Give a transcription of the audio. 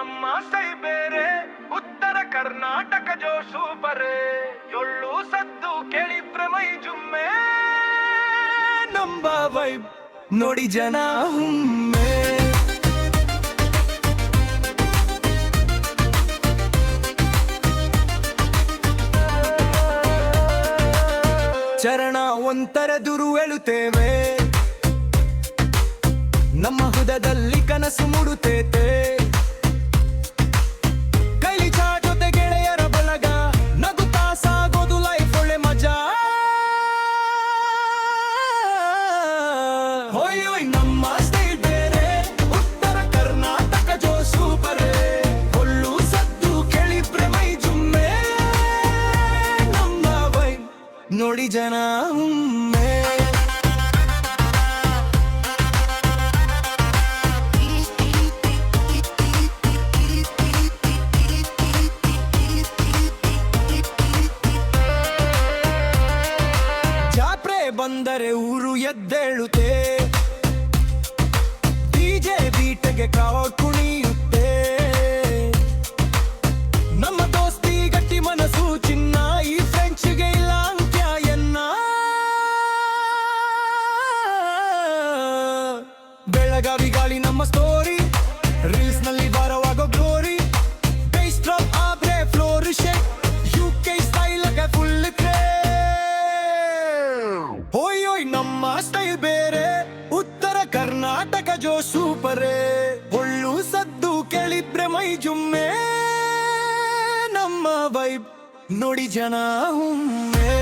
ನಮ್ಮ ಸೈ ಬೇರೆ ಉತ್ತರ ಕರ್ನಾಟಕ ಜೋ ಸೂಪರೇ ಎಳ್ಳು ಸದ್ದು ಕೇಳಿದ್ರೆ ಮೈ ಜುಮ್ಮೆ ನಂಬ ವೈಬ್ ನೋಡಿ ಜನ ಒಮ್ಮೆ ಚರಣ ಒಂತರ ದುರು ಹೇಳುತ್ತೇವೆ ನಮ್ಮ ಹೃದಯದಲ್ಲಿ ಕನಸು ಮೂಡುತ್ತೇತೆ ಕೈಲಿ ಚಾ ಜೊತೆ ಗೆಳೆಯರ ಬಳಗ ನಗುತ್ತಾ ಸಾಗೋದು ಲೈಫ್ ಒಳ್ಳೆ ಮಜಾ ಹೋಯ್ ಹೋಯ್ ನಮ್ಮ ಸ್ಟೈಲ್ ಬೇರೆ ಉತ್ತರ ಕರ್ನಾಟಕ ಜೋ ಸೂಪರೇ ಒಳ್ಳು ಸದ್ದು ಕೇಳಿದ್ರೆ ಮೈ ಜುಮ್ಮೆ ನಮ್ಮ ವೈಬ್ ನೋಡಿ ಜನ ಒಮ್ಮೆ ಬಂದರೆ ಊರು ಎದ್ದೇಳುತ್ತೆ ಡಿಜೆ ಬೀಟಗೆ ಕ್ರೌಡ್ ಕುಣಿಯುತ್ತೆ ನಮ್ಮ ದೋಸ್ತಿ ಗಟ್ಟಿ ಮನಸ್ಸು ಚಿನ್ನ ಈ ಫ್ರೆಂಚ್ಗೆ ಇಲ್ಲ ಅಂತ್ಯ ಎನ್ನ ಬೆಳಗಾವಿ ಗಾಳಿ ನಮ್ಮ ಸ್ಟೋರಿ ರೀಲ್ಸ್ ನಲ್ಲಿ ಬಾರವಾಗೋ ಗ್ಲೋರಿ ಬೇಸ್ ಡ್ರಾಪ್ ಆದ್ರೆ floor shake UK style full ಹೋಯ್ ಹೋಯ್ ನಮ್ಮ ಸ್ಟೈಲ್ ಬೇರೆ ಉತ್ತರ ಕರ್ನಾಟಕ ಜೋ ಸೂಪರೇ ಒಳ್ಳು ಸದ್ದು ಕೇಳಿದ್ರೆ ಮೈ ಜುಮ್ಮೆ ನಮ್ಮ ವೈಬ್ ನೋಡಿ ಜನ ಒಮ್ಮೆ